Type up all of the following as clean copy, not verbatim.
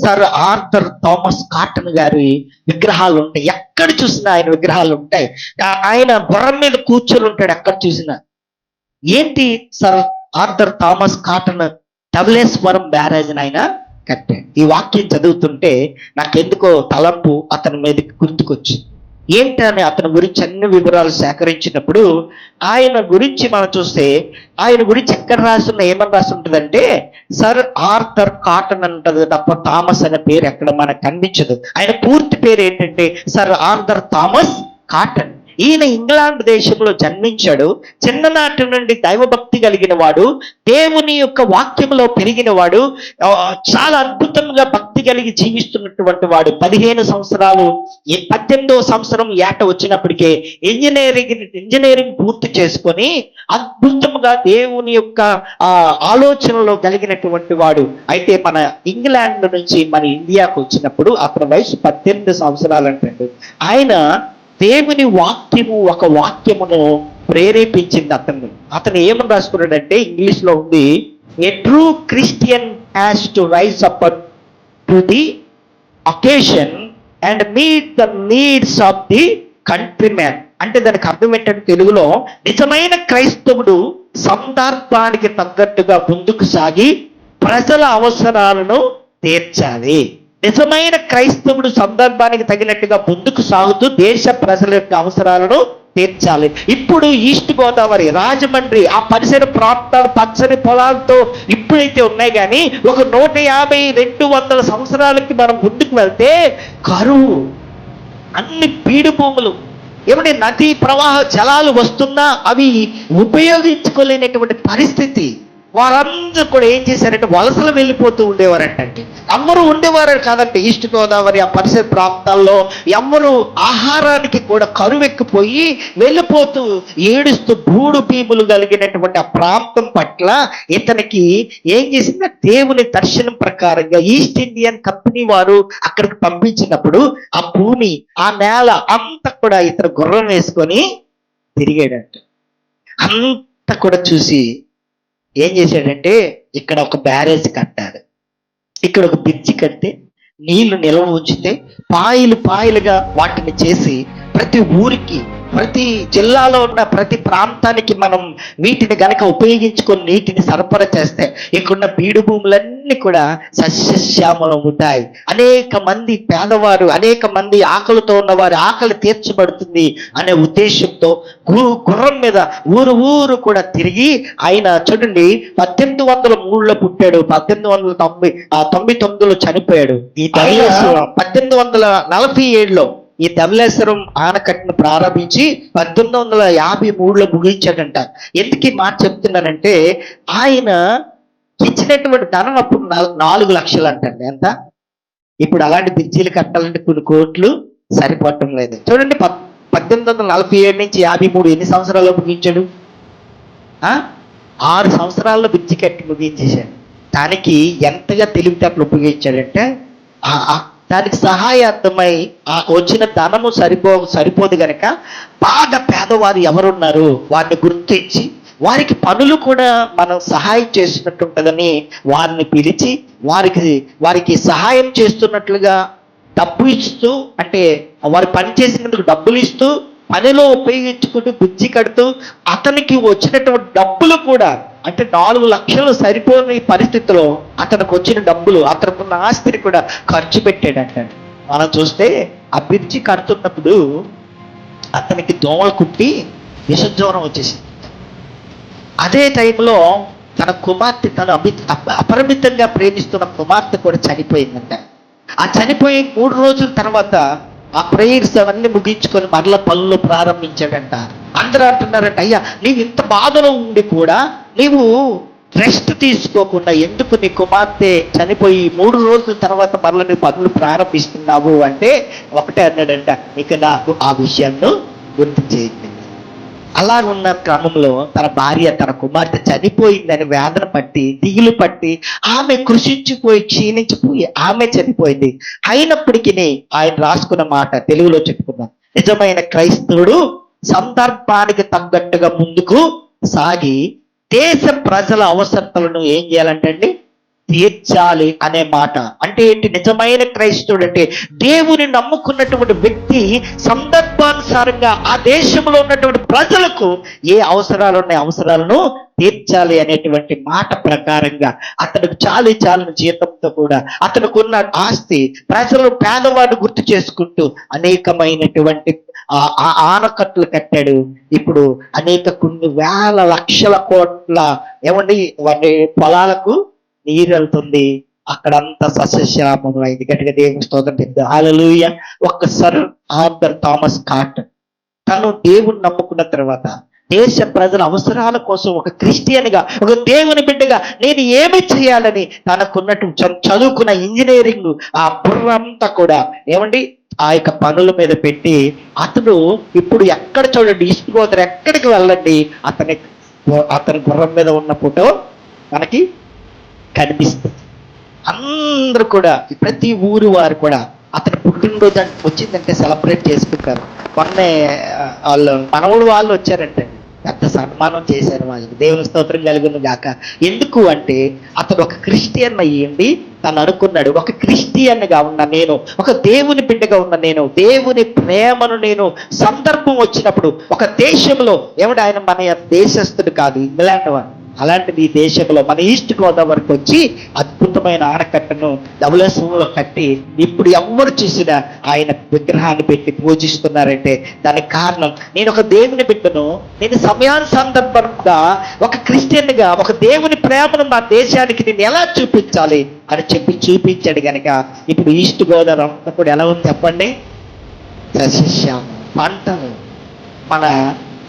Sir Arthur Thomas cotton గారి విగ్రహాలు ఉంటాయి, ఎక్కడ చూసినా ఆయన విగ్రహాలు ఉంటాయి. ఆయన గుర్రం మీద కూర్చొని ఉంటాడు ఎక్కడ చూసినా. ఏంటి, sir Arthur Thomas Cotton Dowleswaram barrage ఆయన కట్టాడు. ఈ వాక్యం చదువుతుంటే నాకెందుకో తలంపు అతని మీదకి గుర్తుకొచ్చింది. ఏంటని అతని గురించి అన్ని వివరాలు సేకరించినప్పుడు ఆయన గురించి మనం చూస్తే, ఆయన గురించి ఎక్కడ రాస్తున్నా ఏమని రాసి ఉంటుందంటే సర్ ఆర్థర్ కాటన్ అంటది తప్ప థామస్ అనే పేరు ఎక్కడ మనకు కనిపించదు. ఆయన పూర్తి పేరు ఏంటంటే సర్ ఆర్థర్ థామస్ కాటన్. ఈయన ఇంగ్లాండ్ దేశంలో జన్మించాడు. చిన్ననాటి నుండి దైవభక్తి కలిగిన వాడు, దేవుని యొక్క వాక్యంలో పెరిగిన వాడు, చాలా అద్భుతంగా భక్తి కలిగి జీవిస్తున్నటువంటి వాడు. 15 సంవత్సరాలు 18వ సంవత్సరం ఏట వచ్చినప్పటికే ఇంజనీరింగ్ పూర్తి చేసుకొని అద్భుతంగా దేవుని యొక్క ఆలోచనలో కలిగినటువంటి వాడు. అయితే మన ఇంగ్లాండ్ నుంచి మన ఇండియాకు వచ్చినప్పుడు అతని వయసు 18 సంవత్సరాలు అంటాడు. ఆయన దేవుని వాక్యము ఒక వాక్యమును ప్రేరేపించింది అతను ఏమని రాసుకున్నాడంటే, ఇంగ్లీష్ లో ఉంది, a true Christian has to rise up to the occasion and meet the needs of the country man. అంటే దానికి అర్థం ఏంటంటే తెలుగులో, నిజమైన క్రైస్తవుడు సందర్భానికి తగ్గట్టుగా ముందుకు సాగి ప్రజల అవసరాలను తీర్చాలి. నిజమైన క్రైస్తవుడు సందర్భానికి తగినట్టుగా ముందుకు సాగుతూ దేశ ప్రజల యొక్క అవసరాలను తీర్చాలి. ఇప్పుడు ఈస్ట్ గోదావరి, రాజమండ్రి, ఆ పరిసర ప్రాంతాలు పచ్చని పొలాలతో ఇప్పుడైతే ఉన్నాయి, కానీ ఒక 150-200 సంవత్సరాలకి మనం ముందుకు వెళ్తే కరువు, అన్ని బీడు భూములు, ఏమంటే నదీ ప్రవాహ జలాలు వస్తున్నా అవి ఉపయోగించుకోలేనటువంటి పరిస్థితి. వారందరూ కూడా ఏం చేశారంటే వలసలు వెళ్ళిపోతూ ఉండేవారంటే, అందరూ ఉండేవారు కాదంటే ఈస్ట్ గోదావరి ఆ పరిసర ప్రాంతాల్లో ఎవ్వరు ఆహారానికి కూడా కరువెక్కిపోయి వెళ్ళిపోతూ ఏడుస్తూ బూడు భీములు కలిగినటువంటి ఆ ప్రాంతం పట్ల ఇతనికి ఏం చేసింది, దేవుని దర్శనం ప్రకారంగా ఈస్ట్ ఇండియన్ కంపెనీ వారు అక్కడికి పంపించినప్పుడు ఆ భూమి, ఆ నేల అంతా కూడా ఇతను గుర్రం వేసుకొని తిరిగాడంట. అంతా కూడా చూసి ఏం చేశాడంటే, ఇక్కడ ఒక బ్యారేజ్ కట్టాలి, ఇక్కడ ఒక బ్రిడ్జి కట్టి నీళ్లు నిల్వ ఉంచితే పాయలుగా వాటిని చేసి ప్రతి ఊరికి, ప్రతి జిల్లాలో ఉన్న ప్రతి ప్రాంతానికి మనం వీటిని గనక ఉపయోగించుకొని నీటిని సరఫరా చేస్తే ఇక్కడున్న బీడు భూములన్నీ కూడా సస్యశ్యామలం ఉంటాయి. అనేక మంది పేదవారు, అనేక మంది ఆకలితో ఉన్నవారు ఆకలి తీర్చబడుతుంది అనే ఉద్దేశంతో గుర్రం మీద ఊరు కూడా తిరిగి ఆయన చూడండి 1803లో పుట్టాడు, 1899లో చనిపోయాడు. ఈ 1847లో ఈ ధవళేశ్వరం ఆనకట్టును ప్రారంభించి 1853లో ముగించాడంట. ఎందుకు ఈ మాట చెప్తున్నానంటే, ఆయన ఇచ్చినటువంటి ధనం అప్పుడు 4 లక్షలు అంటండి. ఎంత? ఇప్పుడు అలాంటి బ్రిడ్జీలు కట్టాలంటే కొన్ని కోట్లు సరిపడటం లేదు. చూడండి 1847 నుంచి 53 ఎన్ని సంవత్సరాల్లో ముగించాడు? 6 సంవత్సరాల్లో బ్రిడ్జి కట్టి ముగించేశాడు. దానికి ఎంతగా తెలివితేటలు ఉపయోగించాడంటే, దానికి సహాయార్థమై వచ్చిన ధనము సరిపోదు గనక బాగా పేదవారు ఎవరున్నారు వారిని గుర్తించి వారికి పనులు కూడా మనం సహాయం చేసినట్టు ఉంటుందని వారిని పిలిచి వారికి సహాయం చేస్తున్నట్లుగా డబ్బు ఇస్తూ, అంటే వారు పని చేసినందుకు డబ్బులు ఇస్తూ పనిలో ఉపయోగించుకుంటూ బుజ్జి కడుతూ అతనికి వచ్చినటువంటి డబ్బులు కూడా, అంటే 4 లక్షలు సరిపోని పరిస్థితిలో అతనికి వచ్చిన డబ్బులు, అతనుకున్న ఆస్తిని కూడా ఖర్చు పెట్టాడంట. మనం చూస్తే ఆ బ్రిడ్జి కడుతున్నప్పుడు అతనికి దోమలు కుట్టి విషజ్వరం వచ్చేసింది. అదే టైంలో తన కుమార్తె, తను అపరిమితంగా ప్రేమిస్తున్న కుమార్తె కూడా చనిపోయిందంట. ఆ చనిపోయి 3 రోజుల తర్వాత ఆ ప్రేయర్స్ అవన్నీ ముగించుకొని మరల పనులు ప్రారంభించాడంట. అందరూ అంటున్నారంట, అయ్యా నీవు ఇంత బాధలో ఉండి కూడా నీవు రెస్ట్ తీసుకోకుండా ఎందుకు నీ కుమార్తె చనిపోయి 3 రోజుల తర్వాత మరల నీ పనులు ప్రారంభిస్తున్నావు అంటే ఒకటే అన్నాడంట, ఇక నాకు ఆ విషయాన్ని గుర్తు చేయండి. అలా ఉన్న క్రమంలో తన భార్య, తన కుమార్తె చనిపోయిందని వేదన పట్టి, దిగులు పట్టి, ఆమె కృషించిపోయి క్షీణించిపోయి ఆమె చనిపోయింది. అయినప్పటికీ ఆయన రాసుకున్న మాట తెలుగులో చెప్పుకున్నాం, నిజమైన క్రైస్తవుడు సందర్భానికి తగ్గట్టుగా ముందుకు సాగి దేశ ప్రజల అవసరాలను ఏం చేయాలంటే అండి తీర్చాలి అనే మాట. అంటే ఏంటి? నిజమైన క్రైస్తవుడు అంటే దేవుని నమ్ముకున్నటువంటి వ్యక్తి సందర్భానుసారంగా ఆ దేశంలో ఉన్నటువంటి ప్రజలకు ఏ అవసరాలు ఉన్నాయి, అవసరాలను తీర్చాలి అనేటువంటి మాట ప్రకారంగా అతనికి చాలని జీతంతో కూడా అతనుకున్న ఆస్తి ప్రజలు పేదవాడు గుర్తు చేసుకుంటూ అనేకమైనటువంటి ఆనకట్లు కట్టాడు. ఇప్పుడు కొన్ని వేల లక్షల కోట్ల ఏమండి వాటి పొలాలకు నీరు వెళ్తుంది. అక్కడంతా సస్యశ్యామం అయింది. గట్టిగా దేవుని స్తోత్రం చెప్తారు. హల్లెలూయా. ఒక్కసారి ఆర్థర్ థామస్ స్కాట్ తను దేవుని నమ్ముకున్న తర్వాత దేశ ప్రజల అవసరాల కోసం ఒక క్రిస్టియన్గా, ఒక దేవుని బిడ్డగా నేను ఏమి చేయాలని తనకున్నట్టు చదువుకున్న ఇంజనీరింగ్ ఆ బుర్రంతా కూడా ఏమండి ఆ యొక్క పనుల మీద పెట్టి అతను ఇప్పుడు ఎక్కడ చూడండి, ఈస్ట్ గోదావరి ఎక్కడికి వెళ్ళండి అతని గుర్రం మీద ఉన్న ఫోటో మనకి కనిపిస్తుంది. అందరూ కూడా ప్రతి ఊరు వారు కూడా అతని పుట్టినరోజు వచ్చిందంటే సెలబ్రేట్ చేసుకుంటారు. మొన్నే మనవుడు వాళ్ళు వచ్చారంటే పెద్ద సన్మానం చేశారు. వాళ్ళకి దేవుని స్తోత్రం కలుగును గాక. ఎందుకు అంటే అతను ఒక క్రిస్టియన్ అయ్యింది. తను అనుకున్నాడు, ఒక క్రిస్టియన్గా ఉన్న నేను, ఒక దేవుని బిడ్డగా ఉన్న నేను, దేవుని ప్రేమను నేను సందర్భం వచ్చినప్పుడు ఒక దేశంలో ఏమిటి, ఆయన మన దేశస్థుడు కాదు, ఇంగ్లాండ్ వాడు, అలాంటిది ఈ దేశంలో మన ఈస్ట్ గోదావరికి వచ్చి అద్భుతమైన ఆనకట్టను ధవళేశ్వరంలో కట్టి ఇప్పుడు ఎవరు చూసినా ఆయన విగ్రహాన్ని పెట్టి పూజిస్తున్నారంటే దానికి కారణం నేను ఒక దేవుని బిడ్డను, నేను సందర్భంగా ఒక క్రిస్టియన్గా ఒక దేవుని ప్రేమను మా దేశానికి నేను ఎలా చూపించాలి అని చూపించాడు కనుక ఇప్పుడు ఈస్ట్ గోదావరి అంతా కూడా ఎలా ఉంది చెప్పండి? సస్యశ్యామం. పంటలు మన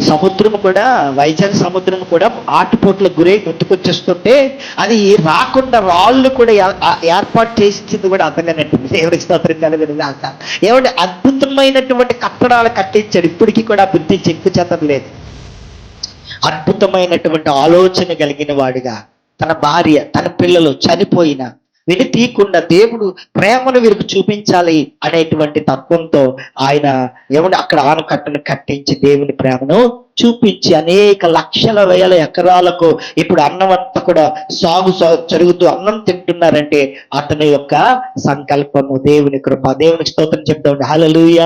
సముద్రం కూడా, వైజాగ్ సముద్రం కూడా ఆటుపోట్లకు గురై గుర్తుకొచ్చేస్తుంటే అది రాకుండా రాళ్ళు కూడా ఏర్పాటు చేసింది కూడా అతనేనండి. దేవుడికి స్తోత్రం కలుగును గాక. ఏమంటే అద్భుతమైనటువంటి కట్టడాలు కట్టించాడు. ఇప్పటికీ కూడా బుద్ధి చెక్కు చెదరం లేదు. అద్భుతమైనటువంటి ఆలోచన కలిగిన వాడిగా తన భార్య, తన పిల్లలు చనిపోయిన విని తీయకుండా దేవుడు ప్రేమను వీరికి చూపించాలి అనేటువంటి తత్వంతో ఆయన ఏమంటే అక్కడ ఆనకట్టను కట్టించి దేవుని ప్రేమను చూపించి అనేక లక్షల వేల ఎకరాలకు ఇప్పుడు అన్నం అంతా కూడా జరుగుతూ అన్నం తింటున్నారంటే అతని యొక్క సంకల్పము, దేవుని కృప. దేవునికి స్తోత్రం చెప్తా ఉండే. హల్లెలూయా.